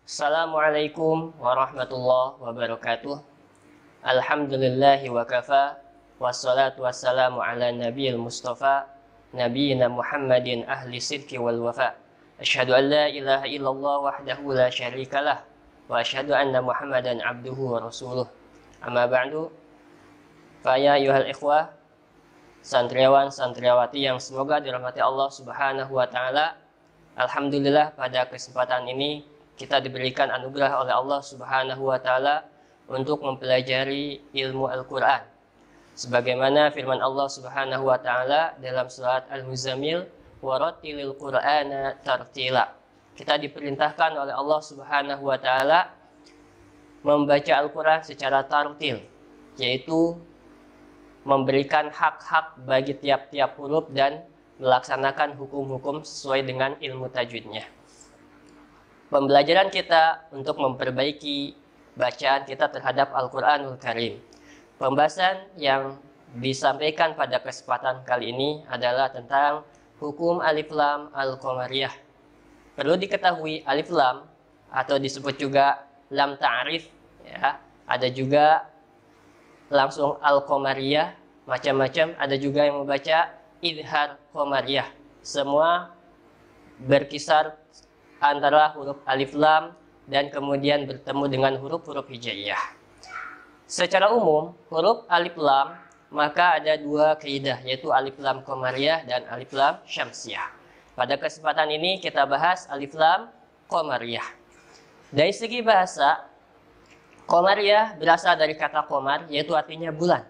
Assalamualaikum warahmatullahi wabarakatuh. Alhamdulillahi wa kafa. Wassalatu wassalamu ala nabiyil mustafa nabiyina Muhammadin ahli sidqi wal wafa. Asyhadu an la ilaha illallah wahdahu la syarikalah wa asyhadu anna Muhammadan abduhu wa rasuluh. Amma ba'du. Fa ya ayyuhal ikhwah, santriawan santriawati yang semoga dirahmati Allah Subhanahu wa taala. Alhamdulillah pada kesempatan ini kita diberikan anugerah oleh Allah Subhanahu wa taala untuk mempelajari ilmu Al-Qur'an. Sebagaimana firman Allah Subhanahu wa taala dalam surat Al-Muzammil, "Warattilil Qur'ana tartila." Kita diperintahkan oleh Allah Subhanahu wa taala membaca Al-Qur'an secara tartil, yaitu memberikan hak-hak bagi tiap-tiap huruf dan melaksanakan hukum-hukum sesuai dengan ilmu tajwidnya. Pembelajaran kita untuk memperbaiki bacaan kita terhadap Al-Quranul Karim. Pembahasan yang disampaikan pada kesempatan kali ini adalah tentang hukum alif lam al-qamariyah. Perlu diketahui alif lam atau disebut juga lam ta'rif, ya. Ada juga langsung al-qamariyah, macam-macam. Ada juga yang membaca idhar qamariyah. Semua berkisar antara huruf alif lam dan kemudian bertemu dengan huruf-huruf hijaiyah. Secara umum, huruf alif lam maka ada dua kaidah, yaitu alif lam qamariyah dan alif lam syamsiyah. Pada kesempatan ini kita bahas alif lam qamariyah. Dari segi bahasa, qamariyah berasal dari kata qamar, yaitu artinya bulan.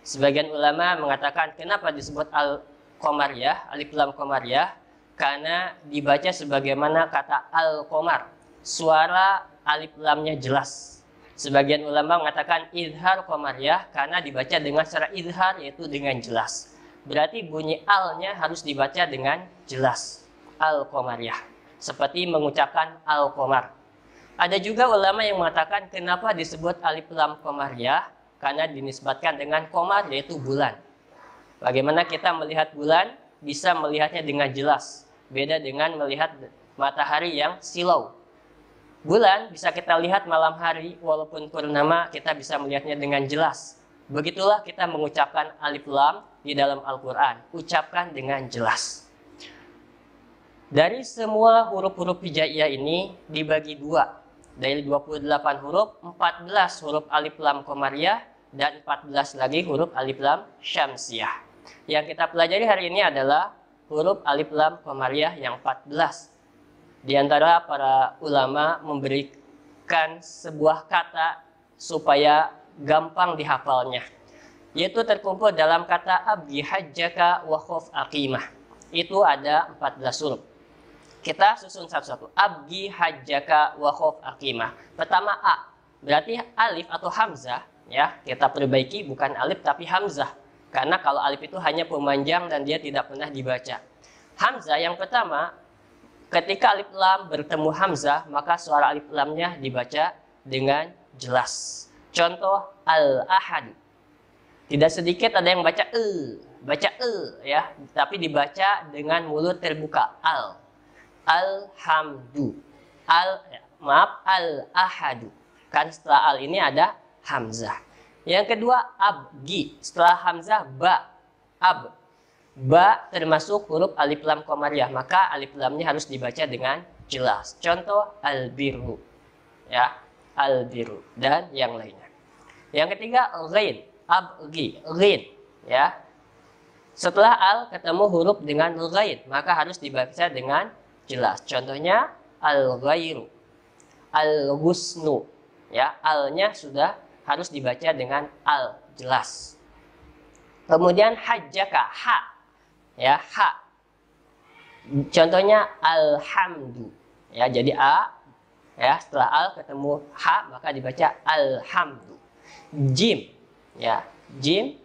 Sebagian ulama mengatakan kenapa disebut al-qamariyah, alif lam qamariyah, karena dibaca sebagaimana kata al-qamar. Suara alif lamnya jelas. Sebagian ulama mengatakan idhar qamariyah karena dibaca dengan secara idhar, yaitu dengan jelas. Berarti bunyi al-nya harus dibaca dengan jelas. Al-qamariyah. Seperti mengucapkan al-qamar. Ada juga ulama yang mengatakan kenapa disebut alif lam qamariyah, karena dinisbatkan dengan qamar, yaitu bulan. Bagaimana kita melihat bulan? Bisa melihatnya dengan jelas. Beda dengan melihat matahari yang silau. Bulan bisa kita lihat malam hari, walaupun purnama kita bisa melihatnya dengan jelas. Begitulah kita mengucapkan alif lam di dalam Al-Quran. Ucapkan dengan jelas. Dari semua huruf-huruf hijaiyah ini dibagi dua. Dari 28 huruf, 14 huruf alif lam qamariyah dan 14 lagi huruf alif lam syamsiyah. Yang kita pelajari hari ini adalah huruf alif lam qamariyah yang 14. Di antara para ulama memberikan sebuah kata supaya gampang dihafalnya, yaitu terkumpul dalam kata abgi hajjaka wa khuf aqimah. Itu ada 14 huruf. Kita susun satu-satu. Abgi hajjaka wa khuf aqimah. Pertama a, berarti alif atau hamzah, ya. Kita perbaiki bukan alif tapi hamzah. Karena kalau alif itu hanya pemanjang dan dia tidak pernah dibaca. Hamzah yang pertama, ketika alif lam bertemu hamzah, maka suara alif lamnya dibaca dengan jelas. Contoh al-ahad. Tidak sedikit ada yang baca ya, tapi dibaca dengan mulut terbuka. Alhamdu. Al-ahadu. Kan setelah al ini ada hamzah. Yang kedua abgi, setelah hamzah ba, ab. Ba termasuk huruf alif lam qamariyah, maka alif lamnya harus dibaca dengan jelas. Contoh al-birru, ya, al-birru dan yang lainnya. Yang ketiga ghain, abgi, ghain, ya. Setelah al ketemu huruf dengan ghain, maka harus dibaca dengan jelas. Contohnya al-ghairu, al-ghusnu, ya, alnya sudah harus dibaca dengan al, jelas. Kemudian hajjaka, ha, ya, ha. Contohnya alhamdu, ya, jadi a, ya, setelah al ketemu ha maka dibaca alhamdu. Jim, ya, jim.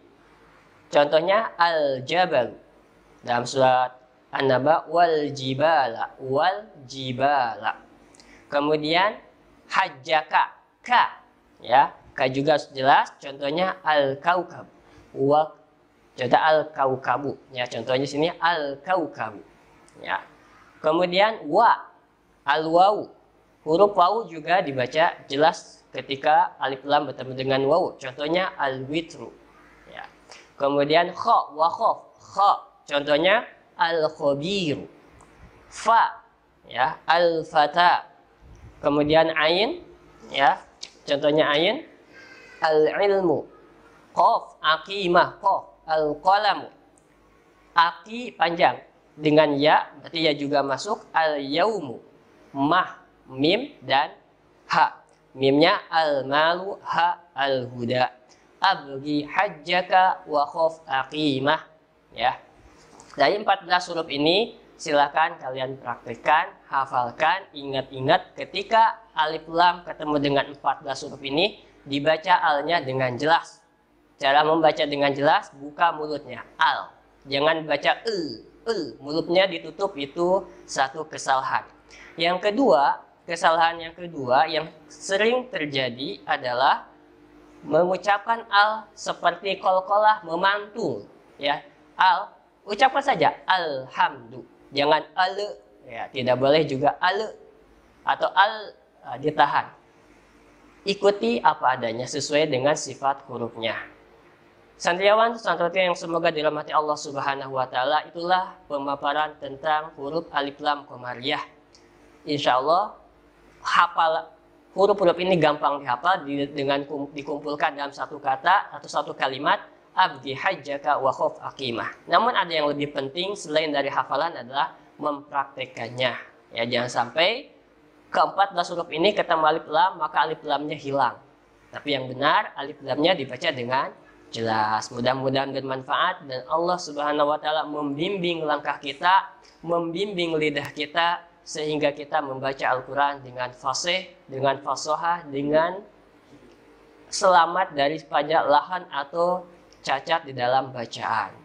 Contohnya al-jabal. Dalam surat An-Naba, wal jibala, wal jibala. Kemudian hajjaka, ka, ya. Ka juga jelas, contohnya al-kaukab. Contoh al-kaukabu, ya, contohnya sini al-kaukabu, ya. Kemudian wa, al-wawu, Huruf wawu juga dibaca jelas ketika alif lam bertemu dengan wawu. Contohnya al-witru. Ya. Kemudian kha wa khaf. Kha contohnya al-khabiru. Fa ya al-fata. Kemudian ain ya. Contohnya ain al-ilmu. Qaf aqimah. Qaf al-qalamu. Aki panjang dengan ya berarti ya juga masuk al-yaumu. Mah mim dan ha. Mimnya al-malu, ha al-huda. Abgi hajjaka wa khaf aqimah. Ya. Dari 14 huruf ini silakan kalian praktekkan, hafalkan, ingat-ingat ketika alif lam ketemu dengan 14 huruf ini dibaca alnya dengan jelas. Cara membaca dengan jelas, buka mulutnya al. Jangan baca mulutnya ditutup, itu satu kesalahan. Yang kedua, kesalahan yang kedua yang sering terjadi adalah mengucapkan al seperti qalqalah memantul ya. Al ucapkan saja alhamdu, jangan al ya, tidak boleh juga al atau al ditahan. Ikuti apa adanya sesuai dengan sifat hurufnya. Santriawan santriwati yang semoga dirahmati Allah Subhanahu wa taala, itulah pemaparan tentang huruf alif lam qamariyah. Insyaallah hafal huruf-huruf ini gampang dihafal dengan dikumpulkan dalam satu kata atau satu kalimat, abdi hajjaka wa khaf aqimah. Namun ada yang lebih penting selain dari hafalan adalah mempraktekannya. Ya, jangan sampai ke-14 huruf ini ketemu alif lam maka alif lamnya hilang. Tapi yang benar alif lamnya dibaca dengan jelas. Mudah-mudahan bermanfaat dan Allah Subhanahu wa taala membimbing langkah kita, membimbing lidah kita sehingga kita membaca Al-Quran dengan fasih, dengan fasohah, dengan selamat dari pajak lahan atau cacat di dalam bacaan.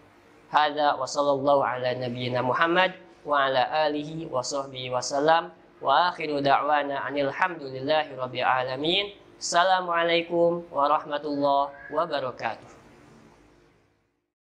Hadza wa sallallahu ala nabiyyina Muhammad wa ala alihi wa sahbihi wasallam wa akhiru da'wana anil hamdulillahi rabbil alamin. Assalamualaikum warahmatullahi wabarakatuh.